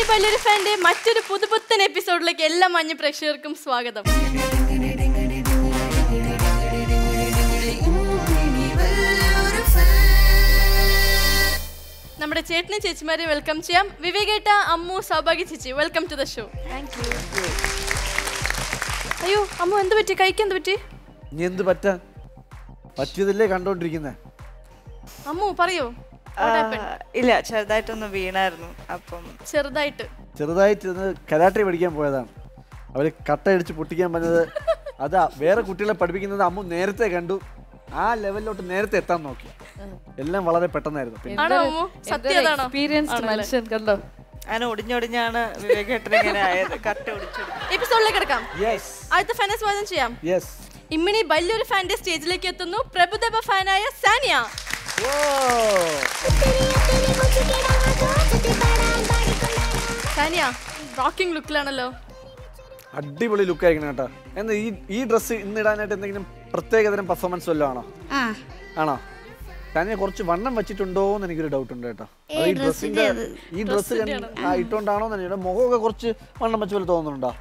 വലിയൊരു ഫാൻ്റെ മറ്റൊരു പുതുപുത്തൻ എപ്പിസോഡിലേക്ക് എല്ലാ മഞ്ഞ പ്രേക്ഷകർക്കും സ്വാഗതം. നമ്മുടെ ചേട്ടനും ചേച്ചിമാരെ വെൽക്കം ചെയ്യാം. വിവേകേട്ട, അമ്മു, സൗഭാഗ്യ ചേച്ചി, വെൽക്കം ടു ദ ഷോ. അയ്യോ അമ്മു, എന്ത് പറ്റി? കഴിക്കാൻ എന്ത് പറ്റി? എന്ത് പറ്റാൻ പറ്റിയതല്ലേ കണ്ടോണ്ടിരിക്കുന്നേ. അമ്മു പറയൂ. ഇല്ല, ചെറുതായിട്ടൊന്ന് വീണായിരുന്നു. അപ്പം ചെറുതായിട്ട് കരാട്ടെ പഠിക്കാൻ പോയതാണ്. അവര് കട്ടയടിച്ച് പൊട്ടിക്കാൻ പറഞ്ഞത് അതാ. വേറെ കുട്ടികളെ പഠിപ്പിക്കുന്നത് അമ്മു നേരത്തെ കണ്ടു. ആ ലെവലിലോട്ട് നേരത്തെ എത്താൻ നോക്കി. എല്ലാം വളരെ പെട്ടെന്നായിരുന്നു. അങ്ങനെ ഒടിഞ്ഞൊടിഞ്ഞാണ് വിവേകേട്ടൻ ഇങ്ങനെ ആയത്. കട്ട എപ്പിസോഡിലേക്ക് കിടക്കാം. അടുത്ത ഫാനെ സ്വാഗതം ചെയ്യാം. ഇമ്മിണി വലിയൊരു ഫാന്റെ സ്റ്റേജിലേക്ക് എത്തുന്നു. പ്രഭുദേവ ഫാനായ സാനിയ. സാനിയ റോക്കിംഗ് ലുക്കിലാണല്ലോ. അടിപൊളി ലുക്ക് ആയിരിക്കണം കേട്ടോ. എന്നാ ഈ ഡ്രസ്സ് ഇന്ന് ഇടാനായിട്ട് എന്തെങ്കിലും പ്രത്യേകതരം പെർഫോമൻസ് വല്ലതും ആണോ? ആണോ? സാനിയ കുറച്ച് വണ്ണം വെച്ചിട്ടുണ്ടോ എന്ന് എനിക്കൊരു ഡൗട്ട് ഉണ്ട് കേട്ടോ. ഈ ഡ്രസ്സ് ഇട്ടോണ്ടാണോ? മുഖമൊക്കെ കുറച്ച് വണ്ണം വെച്ച പോലെ തോന്നുന്നുണ്ടോ?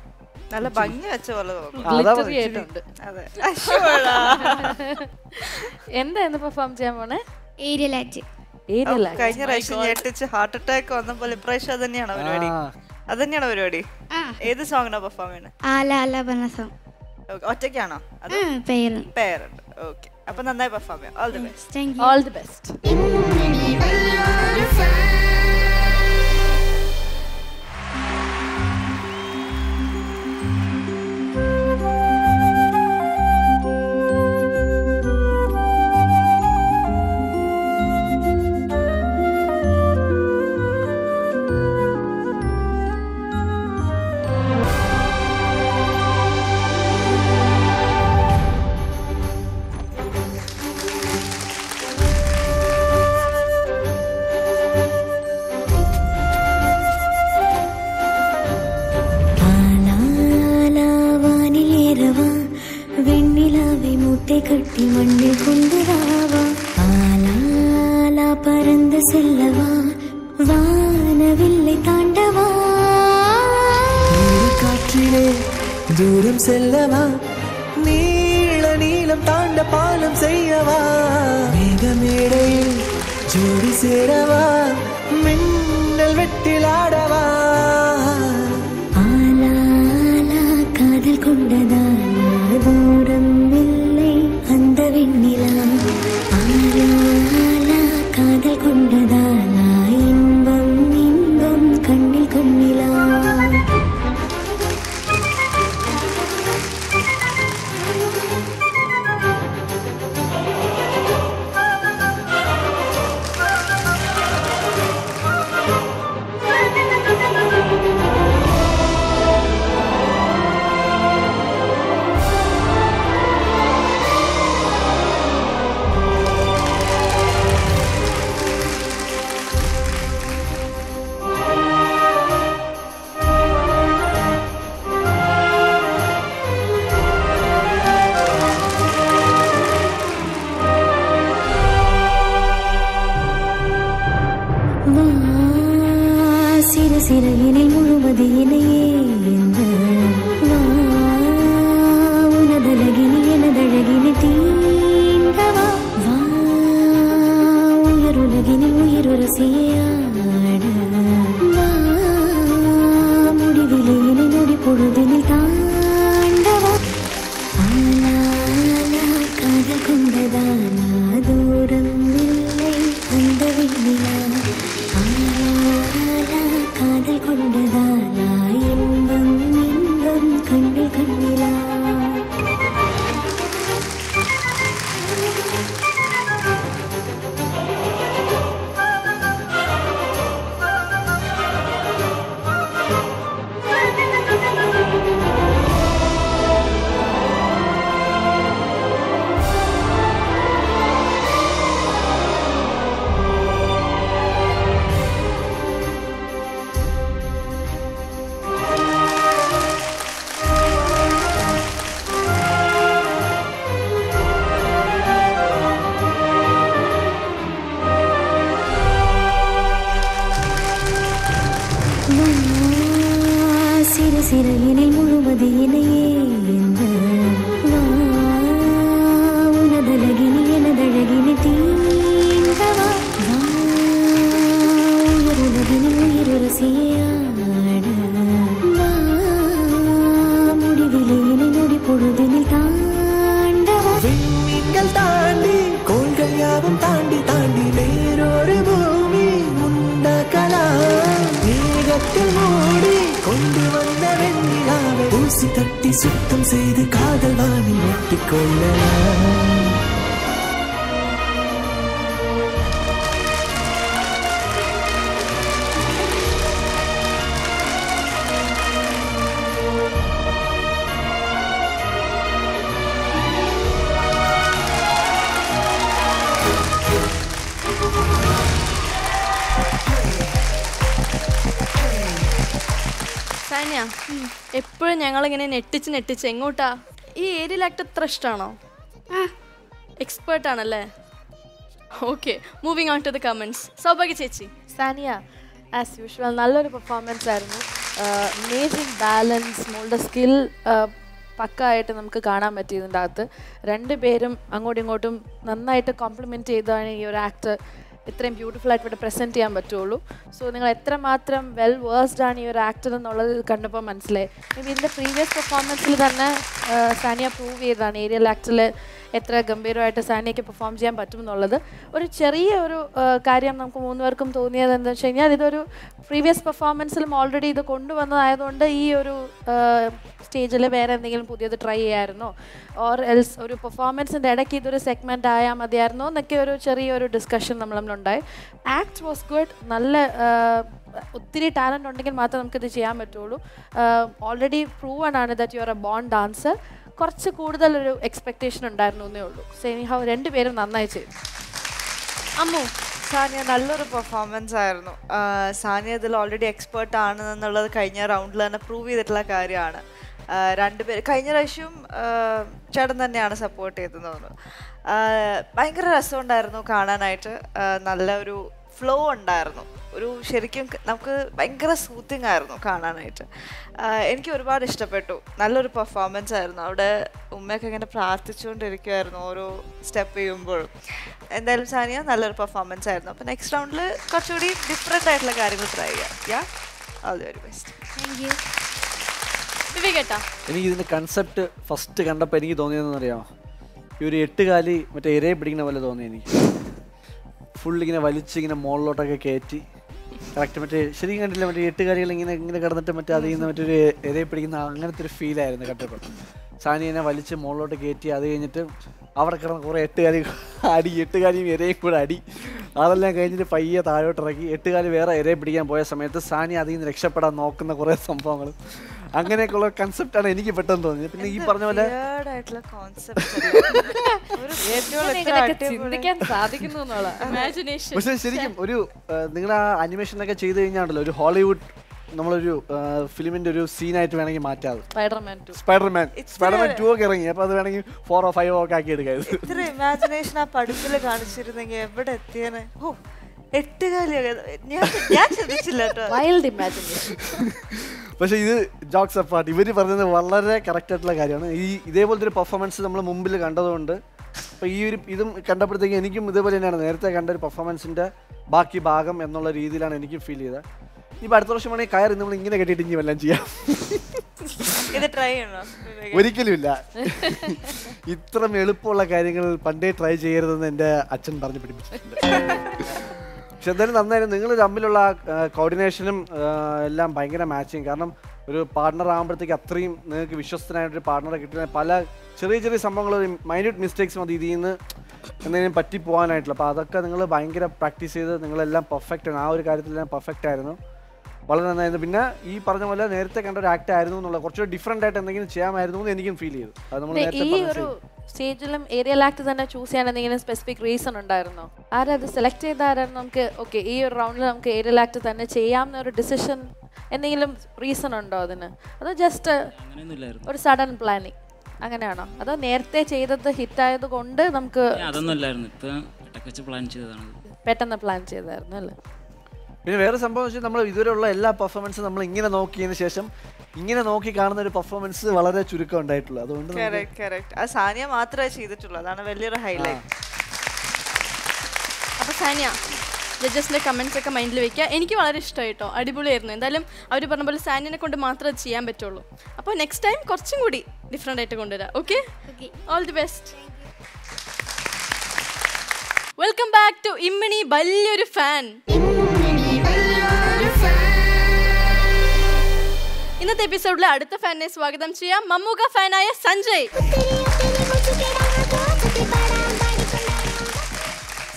നല്ല ഭംഗി വെച്ച പോലെ തോന്നുന്നു. എന്തായിരുന്നു പെർഫോം ചെയ്യാൻ പോണേ? കഴിഞ്ഞ പ്രാവശ്യം ഞെട്ടിച്ച് ഹാർട്ട് അറ്റാക്ക് വന്നപ്പോൾ ഇപ്രാവശ്യം അത് തന്നെയാണോ പരിപാടി? ഏത് സോങ്ങിനാ പെർഫോം ചെയ്യുന്നത്? ഒറ്റയ്ക്കാണോ? പേരുണ്ട്. ഓക്കെ, അപ്പൊ നന്നായി പെർഫോം ചെയ്യാം. All the best. கட்டி மண்ணில் கொண்டு ராவா ஆலாலா பறந்து செல்லவா வானவில்லை தாண்டவா காற்றிலே தூரம் செல்லவா நீள நீளம் தாண்ட பாலம் செய்யவா மேகமேடையில் ஜோடி சேரவா மின்னல் வெட்டில் ஆடவா ஆலாலா காதல் கொண்டதா தூரம் அந்த வெண்ணிலா ஆலாலா காதல் கொண்டதாலா இன்பம் இன்பம் கண்ணில் கண்ணிலா சிறகினை முழுவது இணையே உனதழகினி எனதழகினை தீண்டவா வா உயருலகினி உயிருரசியாட வா முடிவிலையினை நொடி பொழுதினில் தாண்டவா ஆலாலா காதல் கொண்டதாலா தூரம் இல்லை அந்த விண்ணிலா காதல் கொண்டதாலா இன்பம் இன்பம் கண்ணில் கண்ணிலா சிறு சிறையினில் முழுமதியினையே உனதழகினில் எனதழகினில் தீண்டவா உயிருலகினில் உயிருரசியாட முடிவிலையினை நொடி பொழுதினில் தாண்டவா விண்மீன்கள் தாண்டி கோள்கள் யாவும் தாண்டி தாண்டி வேறொரு பூமி உண்டாக்கலாம் மேகத்தில் மூடி கொண்டு வந்த வெண்ணிலாவை ஊசி தட்டி சுத்தம் செய்து காதல் வானில் ஒட்டிக்கொள்ளலாம். സാനിയ, എപ്പോഴും ഞങ്ങളിങ്ങനെ നെട്ടിച്ച് എങ്ങോട്ടാ? ഈ ഏരിയൽ ആക്ട് അത്ര ഇഷ്ടമാണോ? എക്സ്പേർട്ട് ആണല്ലേ? Okay, moving on to the comments. Sowbhagya ചേച്ചി. സാനിയ, ആസ് യൂഷ്വൽ നല്ലൊരു പെർഫോമൻസ് ആയിരുന്നു. അമേസിങ് ബാലൻസ്, മോളുടെ സ്കിൽ പക്കായിട്ട് നമുക്ക് കാണാൻ പറ്റിയതിൻ്റെ അകത്ത്. രണ്ടുപേരും അങ്ങോട്ടും ഇങ്ങോട്ടും നന്നായിട്ട് കോംപ്ലിമെൻറ്റ് ചെയ്താണ് ഈ ഒരു ആക്ട് ഇത്രയും ബ്യൂട്ടിഫുൾ ആയിട്ട് ഇവിടെ പ്രസൻറ്റ് ചെയ്യാൻ പറ്റുള്ളൂ. സോ നിങ്ങൾ എത്രമാത്രം വെൽ വേഴ്സ്ഡ് ആണ് ഈ ഒരു ആക്ടർ എന്നുള്ളത് കണ്ടപ്പോൾ മനസ്സിലായി. മേ ബി ഇതിൻ്റെ പ്രീവിയസ് പെർഫോമൻസിൽ തന്നെ സാനിയ പ്രൂവ് ചെയ്തതാണ് ഏരിയൽ ആക്ടിൽ എത്ര ഗംഭീരമായിട്ട് സാനിയയ്ക്ക് പെർഫോം ചെയ്യാൻ പറ്റും എന്നുള്ളത്. ഒരു ചെറിയ ഒരു കാര്യം നമുക്ക് മൂന്നുപേർക്കും തോന്നിയത് എന്താണെന്ന് വെച്ച് കഴിഞ്ഞാൽ, ഇതൊരു പ്രീവിയസ് പെർഫോമൻസിലും ഓൾറെഡി ഇത് കൊണ്ടുവന്നതായതുകൊണ്ട് ഈ ഒരു സ്റ്റേജിൽ വേറെ എന്തെങ്കിലും പുതിയത് ട്രൈ ചെയ്യാമായിരുന്നോ, ഓർ എൽസ് ഒരു പെർഫോമൻസിൻ്റെ ഇടയ്ക്ക് ഇതൊരു സെഗ്മെൻറ്റ് ആയാൽ മതിയായിരുന്നോ എന്നൊക്കെ ഒരു ചെറിയൊരു ഡിസ്കഷൻ നമ്മളുണ്ടായി. Act was good. നല്ല ഒത്തിരി ടാലൻ്റ് ഉണ്ടെങ്കിൽ മാത്രമേ നമുക്കിത് ചെയ്യാൻ പറ്റുള്ളൂ. ഓൾറെഡി പ്രൂവൺ ആണ് that you are a born dancer. കുറച്ച് കൂടുതലൊരു എക്സ്പെക്റ്റേഷൻ ഉണ്ടായിരുന്നു എന്നേ ഉള്ളൂ. സോ രണ്ടുപേരും നന്നായി ചെയ്തു. അമ്മു. സാനിയ, നല്ലൊരു പെർഫോമൻസ് ആയിരുന്നു. സാനിയ ഇതിൽ ഓൾറെഡി എക്സ്പേർട്ട് ആണ് എന്നുള്ളത് കഴിഞ്ഞ റൗണ്ടിൽ തന്നെ പ്രൂവ് ചെയ്തിട്ടുള്ള കാര്യമാണ്. രണ്ടുപേർ കഴിഞ്ഞ പ്രാവശ്യം ചേട്ടൻ തന്നെയാണ് സപ്പോർട്ട് ചെയ്തതെന്ന് തോന്നുന്നു. ഭയങ്കര രസമുണ്ടായിരുന്നു കാണാനായിട്ട്. നല്ല ഒരു ഫ്ലോ ഉണ്ടായിരുന്നു. ഒരു ശരിക്കും നമുക്ക് ഭയങ്കര സൂത്തിങ് ആയിരുന്നു കാണാനായിട്ട്. എനിക്ക് ഒരുപാട് ഇഷ്ടപ്പെട്ടു. നല്ലൊരു പെർഫോമൻസ് ആയിരുന്നു. അവിടെ ഉമ്മയൊക്കെ ഇങ്ങനെ പ്രാർത്ഥിച്ചുകൊണ്ടിരിക്കുമായിരുന്നു ഓരോ സ്റ്റെപ്പ് ചെയ്യുമ്പോഴും. എന്തായാലും സാനിയ നല്ലൊരു പെർഫോമൻസ് ആയിരുന്നു. അപ്പോൾ നെക്സ്റ്റ് റൗണ്ടിൽ കുറച്ചുകൂടി ഡിഫറെൻ്റ് ആയിട്ടുള്ള കാര്യങ്ങൾ ട്രൈ ചെയ്യാം. All the very best. Thank you. എനിക്ക് ഇതിൻ്റെ കൺസെപ്റ്റ് ഫസ്റ്റ് കണ്ടപ്പോൾ എനിക്ക് തോന്നിയതെന്ന് അറിയാമോ? ഈ ഒരു 8 കാലി മറ്റേ ഇരയെ പിടിക്കുന്ന പോലെ തോന്നി എനിക്ക്. ഫുള്ളിങ്ങനെ വലിച്ചിങ്ങനെ മുകളിലോട്ടൊക്കെ കയറ്റി കറക്റ്റ് മറ്റേ ശരിക്കും കണ്ടില്ല, മറ്റേ 8 കാലികൾ ഇങ്ങനെ കിടന്നിട്ട് മറ്റേ അതിൽ നിന്ന് മറ്റൊരു ഇരയെ പിടിക്കുന്ന അങ്ങനത്തെ ഒരു ഫീലായിരുന്നു കണ്ടപ്പോൾ. സാനിയനെ വലിച്ച് മുകളിലോട്ട് കയറ്റി അത് കഴിഞ്ഞിട്ട് അവിടെ കിടന്ന് കുറേ 8 കാലി അടി, 8 കാലിയും ഇരയും കൂടെ അടി. അതെല്ലാം കഴിഞ്ഞിട്ട് പയ്യെ താഴോട്ട് ഇറക്കി 8 കാലി വേറെ ഇരയെ പിടിക്കാൻ പോയ സമയത്ത് സാനിയ അതിൽ നിന്ന് രക്ഷപ്പെടാൻ നോക്കുന്ന കുറേ സംഭവങ്ങൾ, അങ്ങനെയൊക്കെയുള്ള കൺസെപ്റ്റാണ് എനിക്ക് പെട്ടെന്ന് തോന്നിയത്. പിന്നെ ഈ പറഞ്ഞ പോലെ പക്ഷെ ശരിക്കും ഒരു നിങ്ങളുടെ ആ അനിമേഷനൊക്കെ ചെയ്ത് കഴിഞ്ഞാണല്ലോ ഒരു ഹോളിവുഡ് നമ്മളൊരു ഫിലിമിന്റെ ഒരു സീനായിട്ട് വേണമെങ്കിൽ മാറ്റാതെ. സ്പൈഡർമാൻ 2 ഒക്കെ ഇറങ്ങി. അപ്പൊ അത് വേണമെങ്കിൽ 4 or 5 ഒക്കെ ആക്കി എടുക്കാം. ഇത്ര ഇമാജിനേഷൻ ആ പടുപ്പിൽ കാണിച്ചിരുന്നെങ്കിൽ എവിടെ എത്തിയേനെ. 8 കാലി ഞാൻ ശ്രദ്ധിച്ചില്ല കേട്ടോ. Wild imagination. പക്ഷെ ഇത് ജോക്സ് അപ്പാർട്ട്, ഇവർ പറഞ്ഞത് വളരെ കറക്റ്റ് ആയിട്ടുള്ള കാര്യമാണ്. ഇതേപോലത്തെ ഒരു പെർഫോമൻസ് നമ്മൾ മുമ്പിൽ കണ്ടതുകൊണ്ട് അപ്പോൾ ഈ ഒരു ഇതും കണ്ടപ്പോഴത്തേക്കും എനിക്കും ഇതേപോലെ തന്നെയാണ് നേരത്തെ കണ്ട ഒരു പെർഫോമൻസിൻ്റെ ബാക്കി ഭാഗം എന്നുള്ള രീതിയിലാണ് എനിക്കും ഫീൽ ചെയ്തത്. ഇനിയിപ്പോൾ അടുത്ത വർഷം വേണമെങ്കിൽ കയറി നമ്മൾ ഇങ്ങനെ കെട്ടിയിട്ട് ഇനി എല്ലാം ചെയ്യാം. ഒരിക്കലും ഇല്ല. ഇത്ര എളുപ്പമുള്ള കാര്യങ്ങൾ പണ്ടേ ട്രൈ ചെയ്യരുതെന്ന് എൻ്റെ അച്ഛൻ പറഞ്ഞു പിടിപ്പിച്ചിട്ടുണ്ട്. പക്ഷെ എന്തായാലും നന്നായിരുന്നു. നിങ്ങൾ തമ്മിലുള്ള കോർഡിനേഷനും എല്ലാം ഭയങ്കര മാച്ചിങ്. കാരണം ഒരു പാർട്ണർ ആകുമ്പോഴത്തേക്ക് അത്രയും നിങ്ങൾക്ക് വിശ്വസ്തനായിട്ടൊരു പാർട്ണറെ കിട്ടുന്ന പല ചെറിയ ചെറിയ സംഭവങ്ങൾ, മൈന്യൂട്ട് മിസ്റ്റേക്സ് മതി ഇതിൽ നിന്ന് എന്തെങ്കിലും പറ്റിപ്പോകാനായിട്ടുള്ള. അപ്പോൾ അതൊക്കെ നിങ്ങൾ ഭയങ്കര പ്രാക്ടീസ് ചെയ്ത് നിങ്ങളെല്ലാം പെർഫെക്റ്റ് ആണ്. ആ ഒരു കാര്യത്തിലെല്ലാം പെർഫെക്റ്റ് ആയിരുന്നു. വളരെ നന്നായിരുന്നു. പിന്നെ ഈ പറഞ്ഞ പോലെ നേരത്തെ കണ്ട ഒരു ആക്ട് ആയിരുന്നു എന്നുള്ള കുറച്ചുകൂടി ഡിഫറെൻ്റ് ആയിട്ട് എന്തെങ്കിലും ചെയ്യാമായിരുന്നു എന്ന് എനിക്കും ഫീൽ ചെയ്തു. അത് നമ്മൾ നേരത്തെ സ്റ്റേജിലും ഏരിയൽ ആക്ട് തന്നെ ചൂസ് ചെയ്യാൻ എന്തെങ്കിലും സ്പെസിഫിക് റീസൺ ഉണ്ടായിരുന്നോ? ആരത് സെലക്ട് ചെയ്തായിരുന്നു നമുക്ക് ഓക്കെ ഈ ഒരു റൗണ്ടിൽ നമുക്ക് ഏരിയൽ ആക്ട് തന്നെ ചെയ്യാവുന്ന ഒരു ഡിസിഷൻ എന്തെങ്കിലും റീസൺ ഉണ്ടോ അതിന്? അതോ ജസ്റ്റ് ഒരു സഡൻ പ്ലാനിങ് അങ്ങനെയാണോ? അതോ നേരത്തെ ചെയ്തത് ഹിറ്റായത് കൊണ്ട് നമുക്ക് അതൊന്നുമല്ലായിരുന്നു, പെട്ടെന്ന് പ്ലാൻ ചെയ്തതായിരുന്നു അല്ലേ? പിന്നെ വേറെ സംഭവം വെച്ചാൽ നമ്മൾ ഇതുവരെയുള്ള എല്ലാ പെർഫോമൻസും നമ്മൾ ഇങ്ങനെ നോക്കിയതിന് ശേഷം ഇങ്ങനെ നോക്കി കാണുന്ന ഒരു പെർഫോമൻസ് വളരെ ചുരുക്കം ഉണ്ടായിട്ടുള്ളൂ. അതുകൊണ്ട് ആ സാനിയ മാത്രമേ ചെയ്തിട്ടുള്ളൂ, അതാണ് വലിയൊരു ഹൈലൈറ്റ്. അപ്പോൾ സാനിയ, ജഡ്ജസിൻ്റെ കമൻസ് ഒക്കെ മൈൻഡിൽ വെക്കുക. എനിക്ക് വളരെ ഇഷ്ടമായി കേട്ടോ, അടിപൊളിയായിരുന്നു. എന്തായാലും അവർ പറഞ്ഞ പോലെ സാനിയനെ കൊണ്ട് മാത്രമേ അത് ചെയ്യാൻ പറ്റുള്ളൂ. അപ്പോൾ നെക്സ്റ്റ് ടൈം കുറച്ചും കൂടി ഡിഫറെൻ്റ് ആയിട്ട് കൊണ്ടുവരാം. Okay, all the best. Welcome back to Immini വലിയൊരു ഫാൻ. ഇന്നത്തെ എപ്പിസോഡിലെ അടുത്ത ഫാനിനെ സ്വാഗതം ചെയ്യാം. മമ്മൂക്ക ഫാനായ സഞ്ജയ്.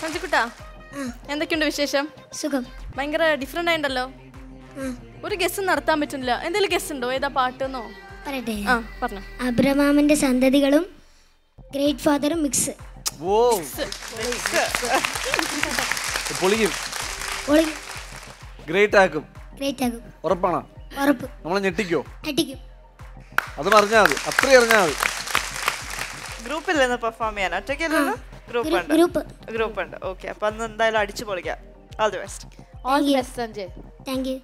സഞ്ജയ് കുട്ടാ, എന്തൊക്കെയുണ്ട് വിശേഷം? സുഖം. ഭയങ്കര ഡിഫറെന്റ് ആയിണ്ടല്ലോ. ഒരു ഗസ് നടത്താൻ പറ്റുന്നില്ല. എന്തെങ്കിലും ഗസ് ഉണ്ടോ? ഏതാ പാട്ടെന്നോ? പറയട്ടെ. പറഞ്ഞു. അബ്രഹാമിന്റെ സന്തതികളും ഗ്രേറ്റ് ഫാദറും മിക്സ്. ഗ്രേറ്റ് ആക്കും. ഉറപ്പാണോ? ഉറപ്പ്. നമ്മളെ ഞെട്ടിക്കോ? ഞെട്ടിക്കും. അത് പറഞ്ഞാൽ മതി, അത്രയും അറിഞ്ഞാൽ മതി. ഗ്രൂപ്പില്ലെന്ന് പെർഫോം ചെയ്യാൻ ഒറ്റയ്ക്കല്ലല്ലോ? ഗ്രൂപ്പ് ഉണ്ട്. ഓക്കെ, അപ്പൊ അന്ന് എന്തായാലും അടിച്ചു പൊളിക്കാം. All the best. All the best Sanjay. Thank you.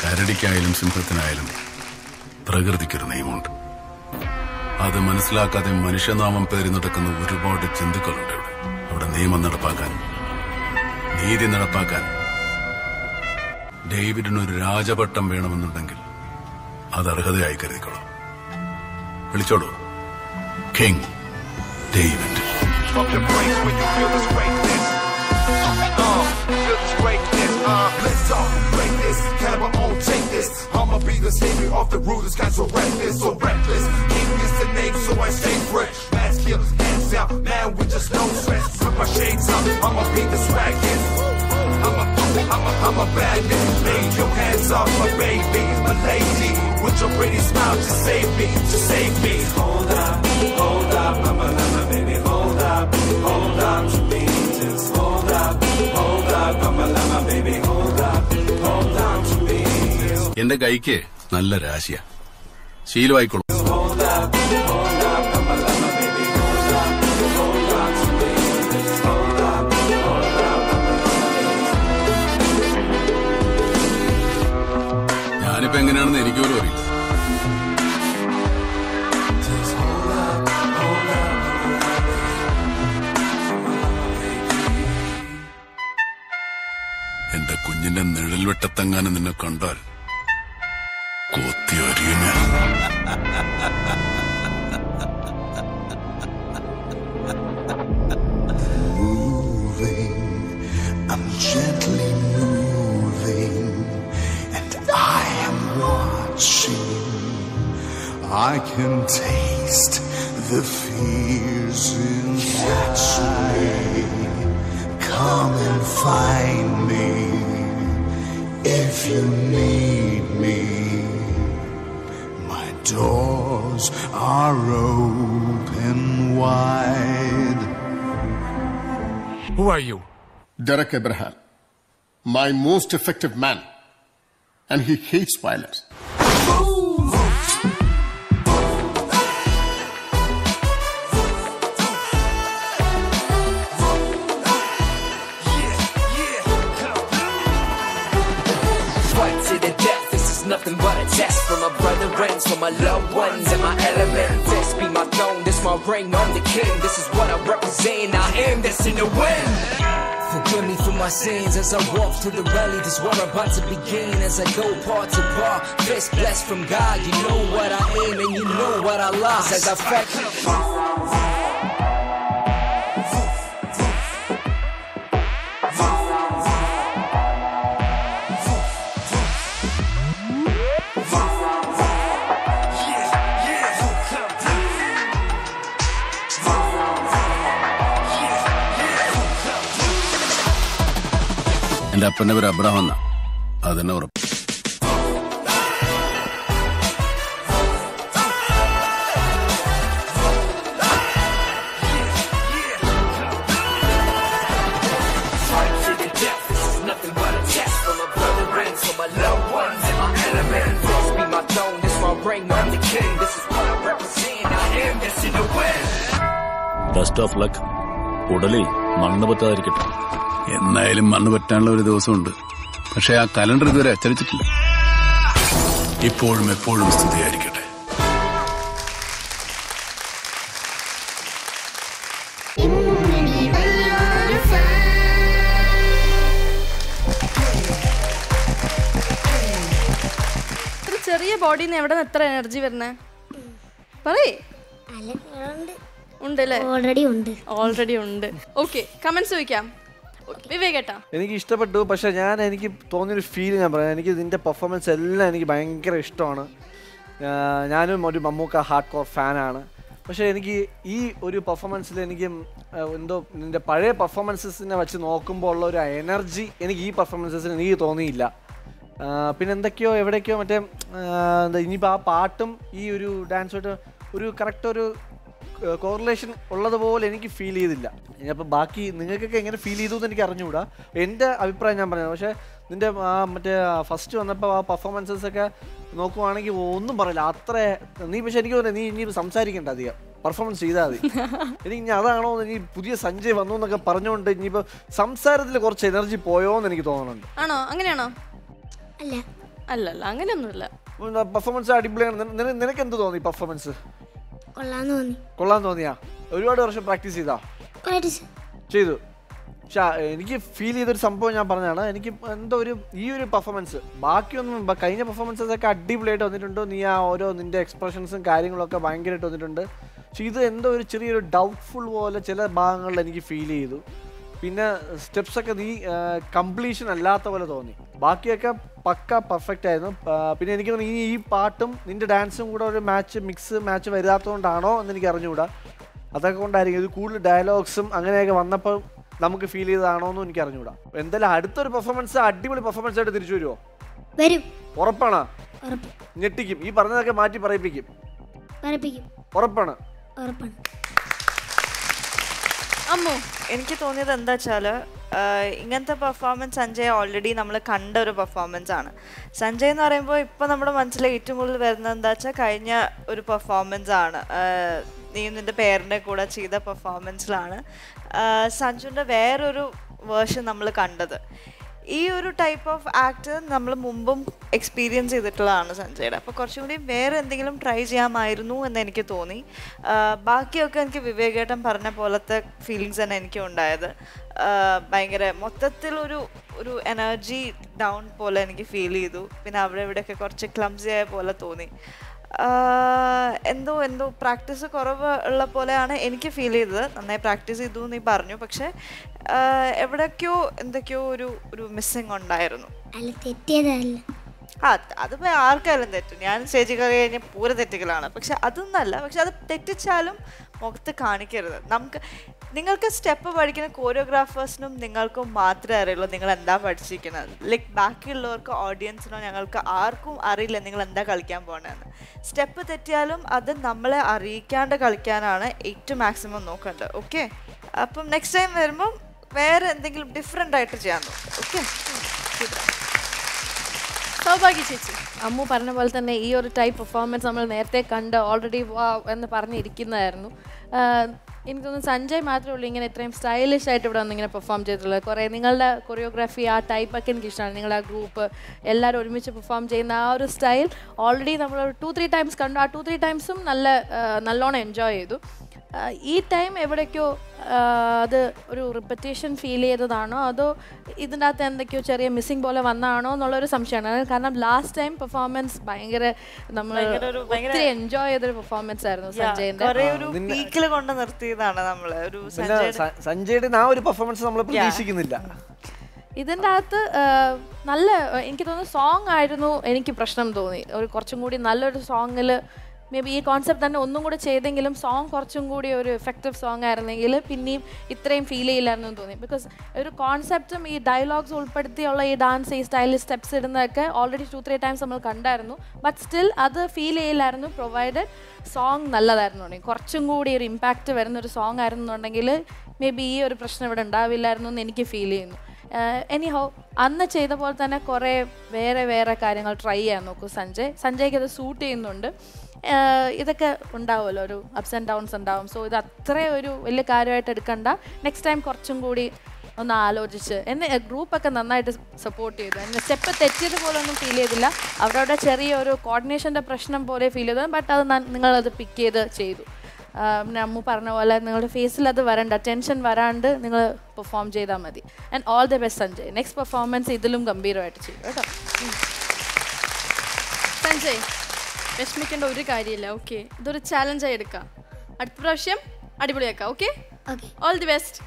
കരടിക്കായാലും സിംഹത്തിനായാലും പ്രകൃതിക്കൊരു നിയമമുണ്ട്. അത് മനസ്സിലാക്കാതെ മനുഷ്യനാമം പേറി നടക്കുന്ന ഒരുപാട് ജന്തുക്കളുണ്ട് ഇവിടെ. അവിടെ നിയമം നടപ്പാക്കാൻ, നീതി നടപ്പാക്കാൻ ഡേവിഡിനൊരു രാജപട്ടം വേണമെന്നുണ്ടെങ്കിൽ അത് അർഹതയായി കരുതിക്കോളൂ. വിളിച്ചോളൂ, king David. Let's talk, break this, have our own, take this. I'ma be the savior of the rulers, guys so reckless, so reckless. King is the name, so I stay fresh. Mask kill, hands down, man with just no stress. Put my shades on, I'ma be the swaggest. I'm a bad nigga, lay your hands off my baby, my lady. With your pretty smile, just save me, just save me. Hold up, I'm a lover, baby, hold up to me. Just hold up, I'm a lover, baby, hold up to me. എന്റെ കൈക്ക് നല്ല രാശിയാ, ശീലമായിക്കോളും. Hold up, I'm a lover, baby, hold up to me. Just hold up, ഞാനിപ്പോ എങ്ങനെയാണെന്ന് എനിക്ക് പോലും അറിയില്ല. എന്റെ കുഞ്ഞിന്റെ നിഴൽ വെട്ടത്തെങ്ങാനും നിന്നെ കണ്ടാൽ കൊത്തി അറിയുന്ന. I'm gently moving, and I am watching. I can taste the fears inside me. Come and find me if you need me. My doors are open wide. Who are you? Derek Abraham, my most effective man, and he hates violence. Fight to the death, this is nothing but a test. For my brethren, for my loved ones and my element. This be my throne, this my ring, I'm the king. This is what I represent, I am destined to win. Forgive me for my sins as I walk through the rally. This war about to begin as I go part to part. Fist blessed from God. You know what I am and you know what I lost as I fight. എന്റെ അപ്പന്റെ പേര് Abraham എന്നാ. അതെന്നെ ഉറപ്പ്. Best of luck. ഉടലിൽ മണ്ണ് പറ്റാതിരിക്കട്ടെ. എന്നായാലും മണ്ണ് പറ്റാനുള്ള ഒരു ദിവസമുണ്ട്. പക്ഷെ ആ കലണ്ടർ ഇതുവരെ അച്ചടിച്ചിട്ടില്ല. ഇപ്പോഴും എപ്പോഴും സ്ഥിതിയായിരിക്കട്ടെ. ചെറിയ ബോഡിന്ന് എവിടെ നിന്ന് എത്ര എനർജി വരുന്നേ? പറയേ. ഉണ്ട് അല്ലേ? ഓൾറെഡി ഉണ്ട്. ഓക്കെ, കമന്റ്സ് ചോദിക്കാം. വിവേകേട്ടാ. എനിക്ക് ഇഷ്ടപ്പെട്ടു. പക്ഷെ എനിക്ക് തോന്നിയൊരു ഫീൽ ഞാൻ പറയാം. എനിക്ക് ഇതിൻ്റെ പെർഫോമൻസ് എല്ലാം എനിക്ക് ഭയങ്കര ഇഷ്ടമാണ്. ഞാനും ഒരു മമ്മൂക്ക ഹാർഡ് കോർ ഫാനാണ്. പക്ഷേ എനിക്ക് ഈ ഒരു പെർഫോമൻസിൽ എനിക്ക് എന്തോ നിൻ്റെ പഴയ പെർഫോമൻസസിനെ വെച്ച് നോക്കുമ്പോൾ ഉള്ള ഒരു എനർജി എനിക്ക് ഈ പെർഫോമൻസസിന് എനിക്ക് തോന്നിയില്ല. പിന്നെ എന്തൊക്കെയോ എവിടേക്കോ മറ്റേ എന്താ ഇനിയിപ്പോൾ ആ പാട്ടും ഈ ഒരു ഡാൻസുമായിട്ട് ഒരു കറക്റ്റ് ഒരു കോറിലേഷൻ ഉള്ളതുപോലെ എനിക്ക് ഫീൽ ചെയ്തില്ല. അപ്പോൾ ബാക്കി നിങ്ങൾക്കൊക്കെ എങ്ങനെ ഫീൽ ചെയ്തു എന്ന് എനിക്ക് അറിഞ്ഞുകൂടാ. എൻ്റെ അഭിപ്രായം ഞാൻ പറഞ്ഞത്. പക്ഷേ നിൻ്റെ മറ്റേ ഫസ്റ്റ് വന്നപ്പോൾ ആ പെർഫോമൻസസൊക്കെ നോക്കുവാണെങ്കിൽ ഒന്നും പറയില്ല അത്ര. പക്ഷേ എനിക്ക് തോന്നുന്നത് നീ ഇനി സംസാരിക്കേണ്ട അധികം, പെർഫോമൻസ് ചെയ്താൽ മതി. എനിക്ക് ഇനി അതാണോ ഇനി പുതിയ സഞ്ജയ് വന്നു എന്നൊക്കെ പറഞ്ഞുകൊണ്ട് ഇനിയിപ്പോൾ സംസാരത്തിൽ കുറച്ച് എനർജി പോയോ എന്ന് എനിക്ക് തോന്നുന്നുണ്ട്. ആണോ? അങ്ങനെയാണോ? അല്ല അങ്ങനെയൊന്നുമില്ല. പെർഫോമൻസ് അടിപൊളിയാണ്. നിനക്ക് എന്ത് തോന്നി? പെർഫോമൻസ് കൊള്ളാൻ തോന്നിയാ? ഒരുപാട് വർഷം പ്രാക്ടീസ് ചെയ്തു. പക്ഷെ എനിക്ക് ഫീൽ ചെയ്തൊരു സംഭവം ഞാൻ പറഞ്ഞതാണ്. എനിക്ക് എന്തോ ഈ ഒരു പെർഫോമൻസ് ബാക്കിയൊന്നും കഴിഞ്ഞ പെർഫോമൻസസ് ഒക്കെ അടിപൊളിയായിട്ട് വന്നിട്ടുണ്ട്. നീ ആ ഓരോ നിന്റെ എക്സ്പ്രഷൻസും കാര്യങ്ങളൊക്കെ ഭയങ്കരമായിട്ട് വന്നിട്ടുണ്ട്. പക്ഷെ ഇത് എന്തോ ഒരു ചെറിയൊരു ഡൗട്ട്ഫുൾ പോലെ ചില ഭാഗങ്ങളിൽ എനിക്ക് ഫീൽ ചെയ്തു. പിന്നെ സ്റ്റെപ്സൊക്കെ നീ കംപ്ലീഷൻ അല്ലാത്ത പോലെ തോന്നി. ബാക്കിയൊക്കെ പക്ക പെർഫെക്റ്റ് ആയിരുന്നു. പിന്നെ എനിക്ക് തോന്നുന്നു ഈ പാട്ടും നിന്റെ ഡാൻസും കൂടെ ഒരു മാച്ച് വരാത്തതുകൊണ്ടാണോ എന്ന് എനിക്ക് അറിഞ്ഞുകൂടാ. അതൊക്കെ കൊണ്ടായിരിക്കും. ഇത് കൂടുതൽ ഡയലോഗ്സും അങ്ങനെയൊക്കെ വന്നപ്പോൾ നമുക്ക് ഫീൽ ചെയ്തതാണോ എന്നും എനിക്ക് അറിഞ്ഞുകൂടാ. എന്തായാലും അടുത്തൊരു പെർഫോമൻസ് അടിപൊളി പെർഫോമൻസ് ആയിട്ട് തിരിച്ചു വരുമോ? ഉറപ്പാണോ? ഞെട്ടിക്കും. ഈ പറഞ്ഞതൊക്കെ മാറ്റി പറയിപ്പിക്കും. ഉറപ്പാണ്. അമ്മു, എനിക്ക് തോന്നിയത് എന്താ വെച്ചാല് ഇങ്ങനത്തെ പെർഫോമൻസ് സഞ്ജയ് ഓൾറെഡി നമ്മൾ കണ്ട ഒരു പെർഫോമൻസ് ആണ്. സഞ്ജയ് എന്ന് പറയുമ്പോൾ ഇപ്പൊ നമ്മുടെ മനസ്സിൽ ഏറ്റവും കൂടുതൽ വരുന്നത് എന്താ വെച്ചാൽ കഴിഞ്ഞ ഒരു പെർഫോമൻസ് ആണ്. നീ നിന്റെ പേരിന്റെ കൂടെ ചെയ്ത പെർഫോമൻസിലാണ് സഞ്ജുവിന്റെ വേറൊരു വേർഷൻ നമ്മൾ കണ്ടത്. ഈ ഒരു ടൈപ്പ് ഓഫ് ആക്ട് നമ്മൾ മുമ്പും എക്സ്പീരിയൻസ് ചെയ്തിട്ടുള്ളതാണ് സഞ്ജയുടെ. അപ്പോൾ കുറച്ചും കൂടി വേറെ എന്തെങ്കിലും ട്രൈ ചെയ്യാമായിരുന്നു എന്ന് എനിക്ക് തോന്നി. ബാക്കിയൊക്കെ എനിക്ക് വിവേകേട്ടൻ പറഞ്ഞ പോലത്തെ ഫീലിങ്സ് തന്നെ എനിക്കും ഉണ്ടായത്. ഭയങ്കര മൊത്തത്തിലൊരു എനർജി ഡൗൺ പോലെ എനിക്ക് ഫീൽ ചെയ്തു. പിന്നെ അവിടെ ഇവിടെയൊക്കെ കുറച്ച് ക്ലംസി ആയ പോലെ തോന്നി. എന്തോ പ്രാക്ടീസ് കുറവ് ഉള്ള പോലെയാണ് എനിക്ക് ഫീൽ ചെയ്തത്. നന്നായി പ്രാക്ടീസ് ചെയ്തു നീ പറഞ്ഞു, പക്ഷെ എവിടേക്കോ എന്തൊക്കെയോ ഒരു മിസ്സിങ് ഉണ്ടായിരുന്നു. അതിപ്പോ ആർക്കായാലും തെറ്റും. ഞാൻ സ്റ്റേജിൽ കയറി കഴിഞ്ഞാൽ പൂര തെറ്റുകളാണ്. പക്ഷെ അതൊന്നല്ല. പക്ഷെ അത് തെറ്റിച്ചാലും മുഖത്ത് കാണിക്കരുത്. നിങ്ങൾക്ക് സ്റ്റെപ്പ് പഠിക്കുന്ന കോറിയോഗ്രാഫേഴ്സിനും നിങ്ങൾക്കും മാത്രമേ അറിയുള്ളൂ നിങ്ങൾ എന്താ പഠിച്ചിരിക്കുന്നത്. ലൈക്ക് ബാക്കിയുള്ളവർക്ക് ഓഡിയൻസിനോ ഞങ്ങൾക്ക് ആർക്കും അറിയില്ല നിങ്ങൾ എന്താ കളിക്കാൻ പോകണമെന്ന്. സ്റ്റെപ്പ് തെറ്റിയാലും അത് നമ്മളെ അറിയിക്കാണ്ട് കളിക്കാനാണ് ഏറ്റവും മാക്സിമം നോക്കേണ്ടത്. ഓക്കെ, അപ്പം നെക്സ്റ്റ് ടൈം വരുമ്പം വേറെ എന്തെങ്കിലും ഡിഫറെൻ്റ് ആയിട്ട് ചെയ്യാൻ നോക്കും. ഓക്കെ, സൗഭാഗ്യ ചേച്ചി. അമ്മു പറഞ്ഞ പോലെ തന്നെ ഈ ഒരു ടൈപ്പ് പെർഫോമൻസ് നമ്മൾ നേരത്തെ കണ്ട് ഓൾറെഡി എന്ന് പറഞ്ഞിരിക്കുന്നതായിരുന്നു. എനിക്ക് തോന്നുന്നു സഞ്ജയ് മാത്രമേ ഉള്ളൂ ഇങ്ങനെ ഇത്രയും സ്റ്റൈലിഷ് ആയിട്ട് ഇവിടെ വന്ന് ഇങ്ങനെ പെർഫോം ചെയ്തിട്ടുള്ളത്. കുറേ നിങ്ങളുടെ കൊറിയോഗ്രാഫി ആ ടൈപ്പൊക്കെ എനിക്ക് ഇഷ്ടമാണ്. നിങ്ങളുടെ ആ ഗ്രൂപ്പ് എല്ലാവരും ഒരുമിച്ച് പെർഫോം ചെയ്യുന്ന ആ ഒരു സ്റ്റൈൽ ഓൾറെഡി നമ്മൾ 2-3 ടൈംസ് കണ്ടു. ആ 2-3 ടൈംസും നല്ലോണം എൻജോയ് ചെയ്തു. ഈ ടൈം എവിടേക്കോ അത് ഒരു റിപ്പറ്റേഷൻ ഫീൽ ചെയ്തതാണോ അതോ ഇതിൻ്റെ അകത്ത് എന്തൊക്കെയോ ചെറിയ മിസ്സിങ് പോലെ വന്നാണോ എന്നുള്ളൊരു സംശയമാണ്. കാരണം ലാസ്റ്റ് ടൈം പെർഫോമൻസ് ഭയങ്കര നമ്മൾ ഒത്തിരി എൻജോയ് ചെയ്തൊരു പെർഫോമൻസ് ആയിരുന്നു സഞ്ജയന്റെ. കൊണ്ട് നിർത്തിയതാണ് നമ്മള്. ഒരു സഞ്ജയുടെ ആ ഒരു പെർഫോമൻസ് നമ്മൾ പ്രതീക്ഷിക്കുന്നില്ല. ഇതിൻ്റെ അകത്ത് നല്ല എനിക്ക് തോന്നുന്നു സോങ് ആയിരുന്നു എനിക്ക് പ്രശ്നം തോന്നി. ഒരു കുറച്ചും കൂടി നല്ലൊരു സോങ്ങിൽ മേ ബി ഈ കോൺസെപ്റ്റ് തന്നെ ഒന്നും കൂടെ ചെയ്തെങ്കിലും സോങ് കുറച്ചും കൂടി ഒരു എഫക്റ്റീവ് സോങ് ആയിരുന്നെങ്കിൽ പിന്നെയും ഇത്രയും ഫീൽ ചെയ്യില്ലായിരുന്നു തോന്നി. ബിക്കോസ് ഒരു കോൺസെപ്റ്റും ഈ ഡയലോഗ്സ് ഉൾപ്പെടുത്തിയുള്ള ഈ ഡാൻസ് ഈ സ്റ്റൈലിൽ സ്റ്റെപ്സ് ഇടുന്നതൊക്കെ ഓൾറെഡി 2-3 ടൈംസ് നമ്മൾ കണ്ടായിരുന്നു. ബട്ട് സ്റ്റിൽ അത് ഫീൽ ചെയ്യില്ലായിരുന്നു പ്രൊവൈഡഡ് സോങ് നല്ലതായിരുന്നു. കുറച്ചും കൂടി ഒരു ഇമ്പാക്റ്റ് വരുന്നൊരു സോങ് ആയിരുന്നുണ്ടെങ്കിൽ മേ ബി ഈ ഒരു പ്രശ്നം ഇവിടെ ഉണ്ടാവില്ലായിരുന്നു എന്ന് എനിക്ക് ഫീൽ ചെയ്യുന്നു. എനിഹോ അന്ന് ചെയ്ത പോലെ തന്നെ കുറേ വേറെ കാര്യങ്ങൾ ട്രൈ ചെയ്യാൻ നോക്കൂ സഞ്ജയ്ക്ക് അത് സൂട്ട് ചെയ്യുന്നുണ്ട്. ഇതൊക്കെ ഉണ്ടാവുമല്ലോ, ഒരു അപ്സ് ആൻഡ് ഡൗൺസ് ഉണ്ടാവും. സോ ഇത് അത്ര ഒരു വലിയ കാര്യമായിട്ട് എടുക്കണ്ട. നെക്സ്റ്റ് ടൈം കുറച്ചും കൂടി ഒന്ന് ആലോചിച്ച് എന്നെ ഗ്രൂപ്പൊക്കെ നന്നായിട്ട് സപ്പോർട്ട് ചെയ്തു. എന്നെ സ്റ്റെപ്പ് തെറ്റിയത് പോലെ ഒന്നും ഫീൽ ചെയ്തില്ല. അവരവിടെ ചെറിയൊരു കോർഡിനേഷൻ്റെ പ്രശ്നം പോലെ ഫീൽ ചെയ്തു. ബട്ട് അത് നിങ്ങളത് പിക്ക് ചെയ്തു. അമ്മു പറഞ്ഞ പോലെ നിങ്ങളുടെ ഫേസിൽ അത് വരണ്ട, ടെൻഷൻ വരാണ്ട് നിങ്ങൾ പെർഫോം ചെയ്താൽ മതി. And all the best Sanjay. Next performance ഇതിലും ഗംഭീരമായിട്ട് ചെയ്യും കേട്ടോ. സഞ്ജയ് വിഷമിക്കേണ്ട ഒരു കാര്യമില്ല. ഓക്കെ, ഇതൊരു ചാലഞ്ചായി എടുക്കാം. അടുത്ത പ്രാവശ്യം അടിപൊളിയാക്കാം. Okay, all the best.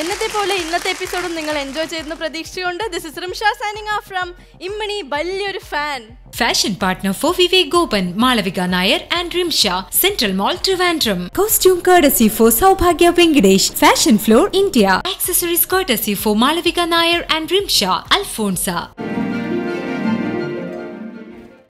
എന്നത്തെ പോലെ ഇന്നത്തെ എപ്പിസോഡും നിങ്ങൾ എൻജോയ് ചെയ്തെന്ന് പ്രതീക്ഷിച്ചുകൊണ്ട് this is Rimsha signing off from Immini. വലിയൊരു fan. Fashion partner for Vivek Gopan, Malavika Nair and Rimsha, Central Mall, Trivandrum. Costume courtesy for Saubhagya Venkatesh, Fashion Floor, India. Accessories courtesy for Malavika Nair and Rimsha, Alfonsa.